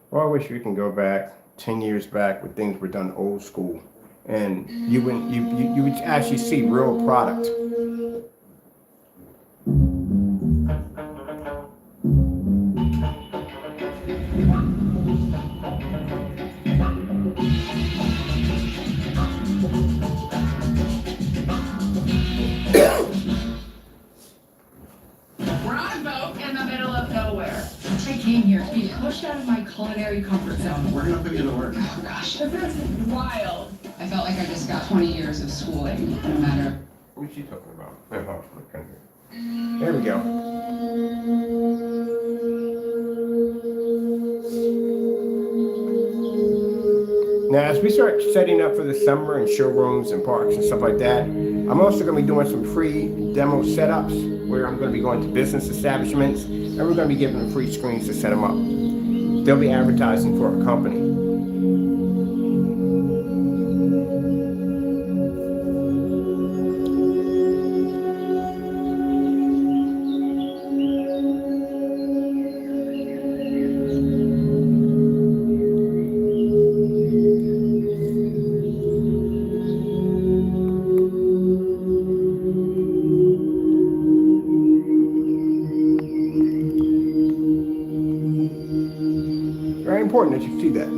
Well, I wish we can go back 10 years back when things were done old school. And you would actually see real product. We're on boat in the middle of nowhere. I came here to be pushed out of my culinary comfort zone. We're gonna put you to work. Oh gosh, this is wild. I felt like I just got 20 years of schooling in a matter. What's she talking about? There we go. Now, as we start setting up for the summer and showrooms and parks and stuff like that, I'm also going to be doing some free demo setups where I'm going to be going to business establishments and we're going to be giving them free screens to set them up. They'll be advertising for our company. Very important that you see that.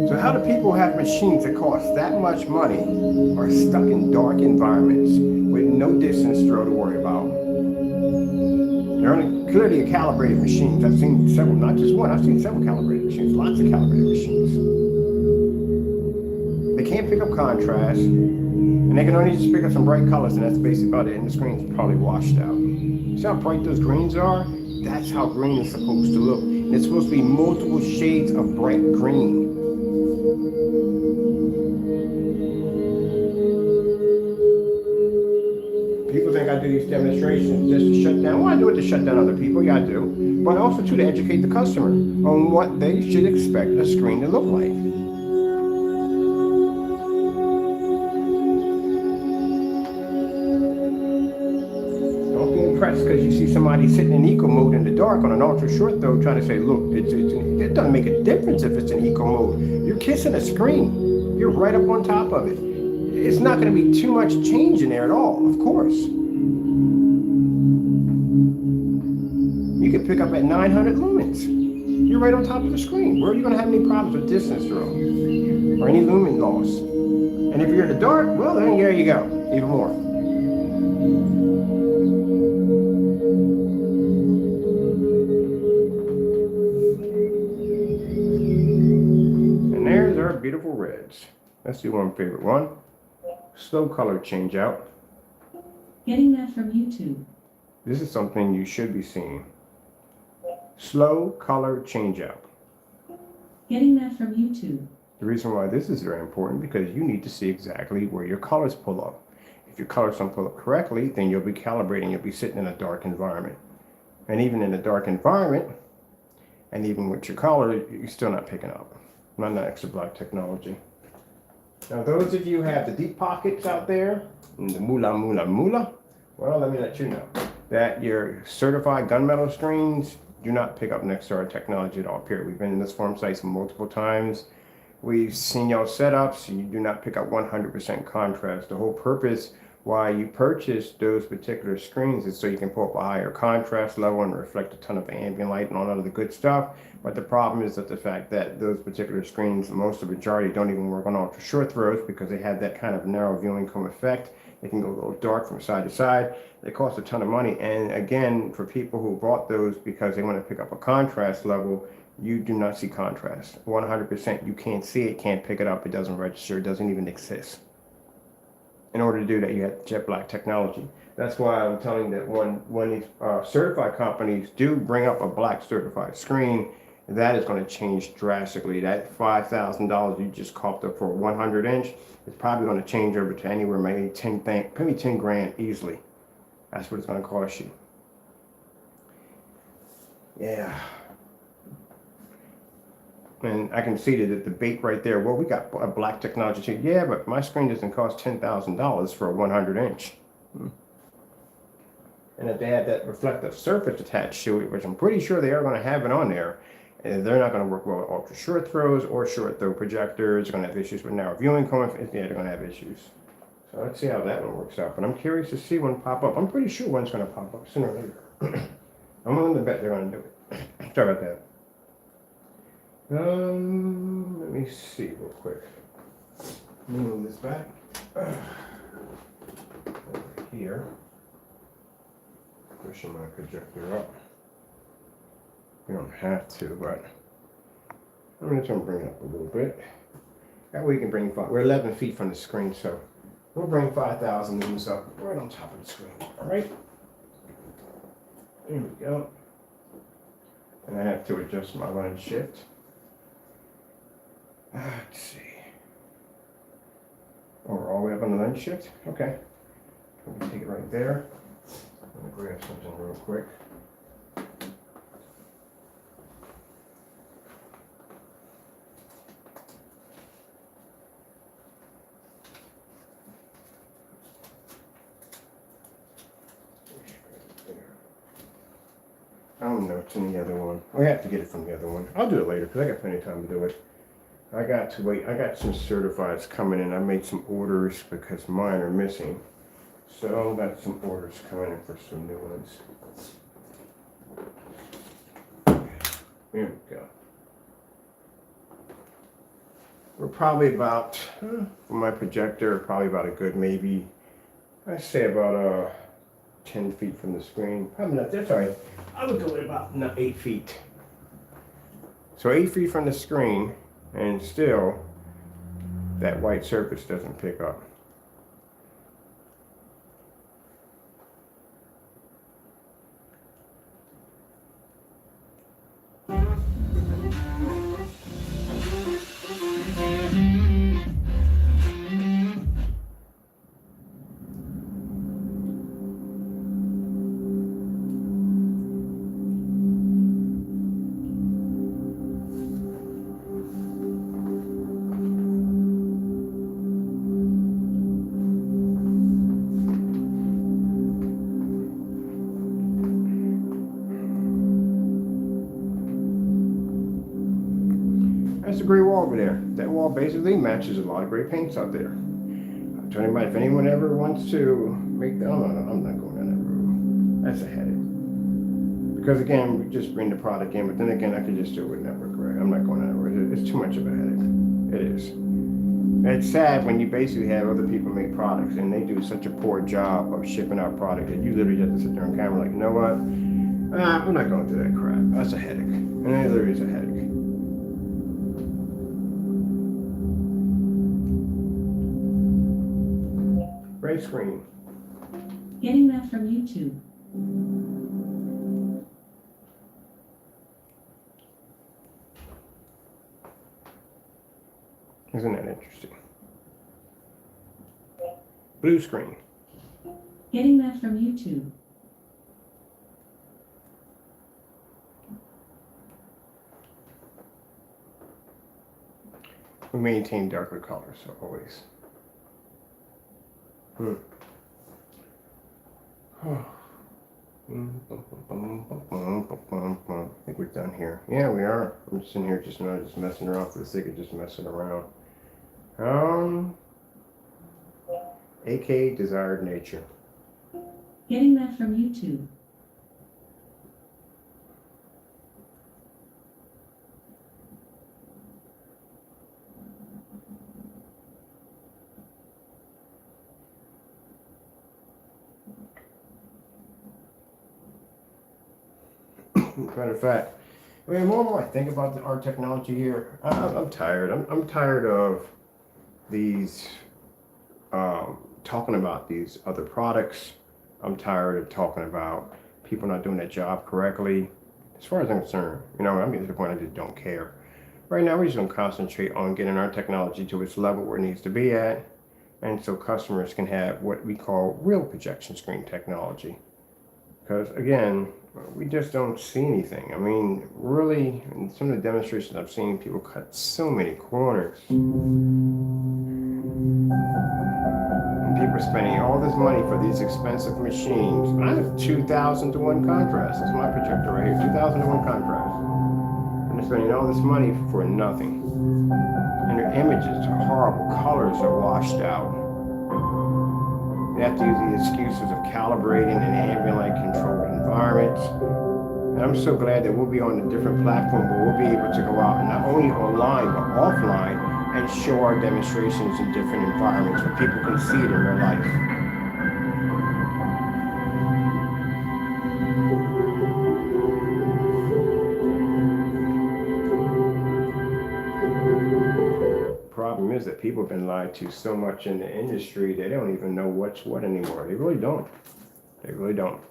So how do people have machines that cost that much money are stuck in dark environments with no distance throw to worry about? They're only clearly calibrated machines. I've seen several, not just one, I've seen several calibrated machines, lots of calibrated machines. They can't pick up contrast, and they can only just pick up some bright colors, and that's basically about it, and the screen's probably washed out. See how bright those greens are? That's how green is supposed to look. And it's supposed to be multiple shades of bright green. People think I do these demonstrations just to shut down. Well, I do it to shut down other people, yeah I do. But also too to educate the customer on what they should expect a screen to look like. Because you see somebody sitting in eco mode in the dark on an ultra short throw trying to say, look, it doesn't make a difference if it's in eco mode. You're kissing a screen. You're right up on top of it. It's not going to be too much change in there at all, of course. You can pick up at 900 lumens. You're right on top of the screen. Where are you going to have any problems with distance throw or any lumen loss? And if you're in the dark, well, then there you go, even more. Beautiful reds. Let's do one favorite one. Slow color change out. Getting that from YouTube. This is something you should be seeing. Slow color change out. Getting that from YouTube. The reason why this is very important because you need to see exactly where your colors pull up. If your colors don't pull up correctly, then you'll be calibrating, you'll be sitting in a dark environment. And even in a dark environment, and even with your color, you're still not picking up. Not that extra black technology. Now those of you who have the deep pockets out there, and the moolah, well, let me let you know that your certified gunmetal screens do not pick up next to our technology at all, period. We've been in this forum site multiple times. We've seen your setups. You do not pick up 100% contrast. The whole purpose why you purchase those particular screens is so you can pull up a higher contrast level and reflect a ton of ambient light and all of the good stuff. But the problem is that the fact that those particular screens, most of the majority, don't even work on ultra short throws because they have that kind of narrow viewing cone effect. They can go a little dark from side to side. They cost a ton of money. And again, for people who bought those because they want to pick up a contrast level, you do not see contrast. 100%, you can't see it, can't pick it up, it doesn't register, it doesn't even exist. In order to do that, you have jet black technology. That's why I'm telling you that when these certified companies do bring up a black certified screen, that is going to change drastically. That $5,000 you just coughed up for a 100 inch is probably going to change over to anywhere maybe 10 grand easily. That's what it's going to cost you. Yeah. And I can see that the debate right there. Well, we got a black technology too. Yeah, but my screen doesn't cost $10,000 for a 100 inch. And if they have that reflective surface attached to it, which I'm pretty sure they are going to have it on there, they're not going to work well with ultra short throws or short throw projectors. They're going to have issues with narrow viewing cone. Yeah, they're going to have issues. So let's see how that one works out. But I'm curious to see one pop up. I'm pretty sure one's going to pop up sooner or later. I'm willing to bet they're going to do it. Sorry about that. Let me see real quick. Let me move this back. Over here. Pushing my projector up. You don't have to, but I'm going to try and bring it up a little bit. That way you can bring we're 11 feet from the screen, so we'll bring 5,000 lumens up right on top of the screen. All right. There we go. And I have to adjust my line shift. Let's see. Oh, we're all the way up on the lens shift? Okay. Let me take it right there. I'm going to grab something real quick. I don't know, it's in the other one. We have to get it from the other one. I'll do it later because I got plenty of time to do it. I got to wait. I got some certifieds coming in. I made some orders because mine are missing. So I got some orders coming in for some new ones. Here we go. We're probably about, for my projector, probably about a good maybe, I say about 10 feet from the screen. Probably not, that's all right. I would go at about 8 feet. So 8 feet from the screen. And still, that white surface doesn't pick up. That's a gray wall over there. That wall basically matches a lot of gray paints out there. I'm telling you, if anyone ever wants to make that, I'm not going down that road. That's a headache. Because again, we just bring the product in, but then again, I could just do it with network gray. I'm not going down that road. It's too much of a headache. It is. It's sad when you basically have other people make products and they do such a poor job of shipping out product that you literally have to sit there on camera like, you know what? I'm not going through that crap. That's a headache. And it literally is a headache. Gray screen. Getting that from YouTube. Isn't that interesting? Blue screen. Getting that from YouTube. We maintain darker colors, so always. think we're done here. Yeah, we are. I'm just in here just messing around for the sake of just messing around. AK desired nature. Getting that from YouTube. Matter of fact, I mean, the more I think about our technology here, I'm tired. I'm tired of these talking about these other products. I'm tired of talking about people not doing their job correctly. As far as I'm concerned, I'm getting to the point I just don't care. Right now, we're just going to concentrate on getting our technology to its level where it needs to be at, and so customers can have what we call real projection screen technology. Because again, we just don't see anything. I mean, really, in some of the demonstrations I've seen, people cut so many corners. And people are spending all this money for these expensive machines. I have 2,000 to 1 contrast. That's my projector right here, 2,000 to 1 contrast. And they're spending all this money for nothing. And their images are horrible. Colors are washed out. They have to use the excuses of calibrating in ambient light controlled environments. And I'm so glad that we'll be on a different platform where we'll be able to go out and not only online but offline and show our demonstrations in different environments where people can see it in real life. Problem is that people have been lied to so much in the industry they don't even know what's what anymore. They really don't. They really don't.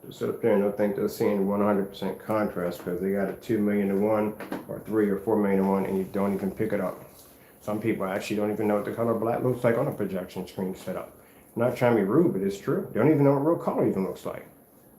They'll sit up there and they'll think they're seeing 100% contrast because they got a 2 million to 1 or 3 or 4 million to 1 and you don't even pick it up. Some people actually don't even know what the color black looks like on a projection screen setup. I'm not trying to be rude, but it's true. They don't even know what real color even looks like.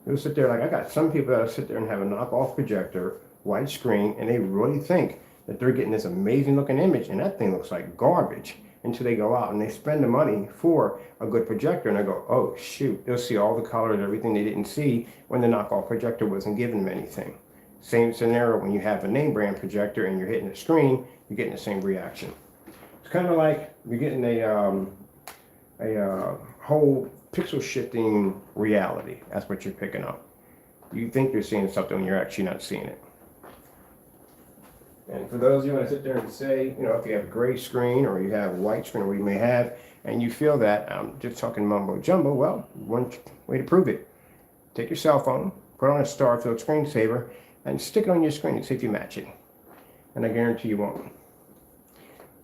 They'll sit there like, I got some people that sit there and have a knockoff projector, white screen, and they really think that they're getting this amazing looking image and that thing looks like garbage until they go out and they spend the money for a good projector and they go, oh shoot, they'll see all the colors, everything they didn't see when the knockoff projector wasn't giving them anything. Same scenario when you have a name brand projector and you're hitting the screen, you're getting the same reaction. It's kind of like you're getting a whole pixel shifting reality. That's what you're picking up. You think you're seeing something when you're actually not seeing it. And for those of you who want to sit there and say, if you have a gray screen or you have a white screen or what you may have, and you feel that I'm just talking mumbo jumbo, well, one way to prove it. Take your cell phone, put on a star-filled screensaver, and stick it on your screen and see if you match it. And I guarantee you won't.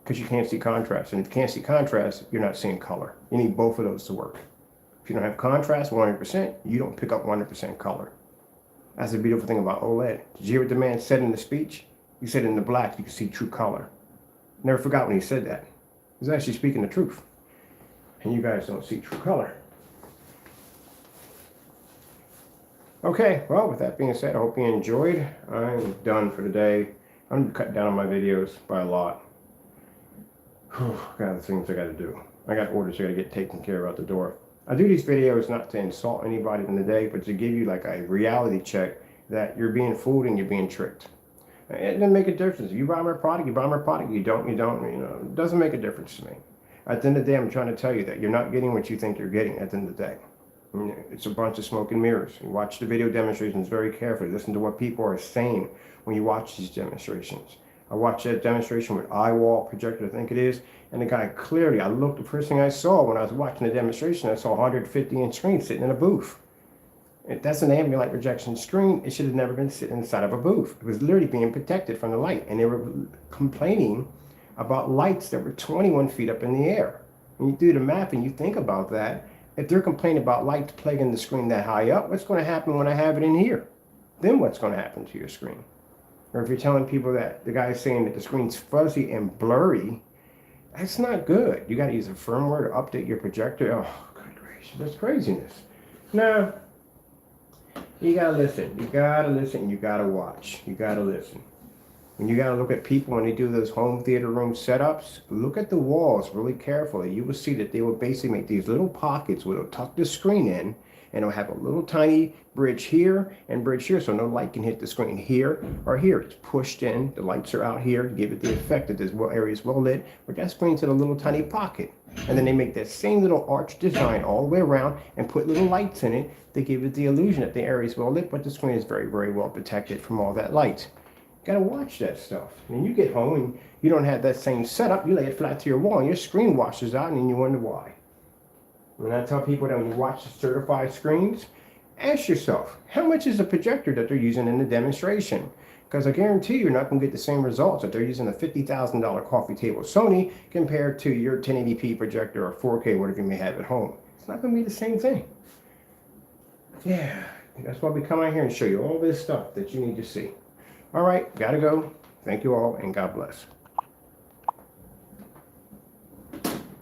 Because you can't see contrast. And if you can't see contrast, you're not seeing color. You need both of those to work. If you don't have contrast 100%, you don't pick up 100% color. That's the beautiful thing about OLED. Did you hear what the man said in the speech? He said in the black, you can see true color. Never forgot when he said that. He's actually speaking the truth. And you guys don't see true color. Okay, well, with that being said, I hope you enjoyed. I'm done for today. I'm going to cut down on my videos by a lot. Got the things I got to do. I got orders I got to get taken care of out the door. I do these videos not to insult anybody in the day, but to give you like a reality check that you're being fooled and you're being tricked. It doesn't make a difference. If you buy my product, you buy my product. You don't, it doesn't make a difference to me. At the end of the day, I'm trying to tell you that you're not getting what you think you're getting at the end of the day. It's a bunch of smoke and mirrors. You watch the video demonstrations very carefully. Listen to what people are saying when you watch these demonstrations. I watched that demonstration with eyewall projector, I think it is, and the guy clearly, the first thing I saw when I was watching the demonstration, I saw a 150-inch screen sitting in a booth. If that's an ambient light projection screen, it should have never been sitting inside of a booth. It was literally being protected from the light, and they were complaining about lights that were 21 feet up in the air. When you do the math and you think about that, if they're complaining about lights plaguing the screen that high up, what's going to happen when I have it in here? Then what's going to happen to your screen? Or if you're telling people that the guy's saying that the screen's fuzzy and blurry, that's not good. You got to use a firmware to update your projector. Oh, good gracious, that's craziness. No. You gotta listen. You gotta listen. You gotta watch. You gotta listen. When you gotta look at people when they do those home theater room setups, look at the walls really carefully. You will see that they will basically make these little pockets where they'll tuck the screen in, and it'll have a little tiny bridge here and bridge here, so no light can hit the screen here or here. It's pushed in, the lights are out here to give it the effect that this area is well lit, but that screen's in a little tiny pocket. And then they make that same little arch design all the way around and put little lights in it to give it the illusion that the area is well lit, but the screen is very, very well protected from all that light. Gotta watch that stuff. When you get home and you don't have that same setup, you lay it flat to your wall and your screen washes out and then you wonder why. When I tell people that when you watch the certified screens, ask yourself, how much is the projector that they're using in the demonstration? Because I guarantee you're not going to get the same results if they're using a $50,000 coffee table Sony compared to your 1080p projector or 4K, whatever you may have at home. It's not going to be the same thing. Yeah, that's why we come out here and show you all this stuff that you need to see. All right, gotta go. Thank you all, and God bless.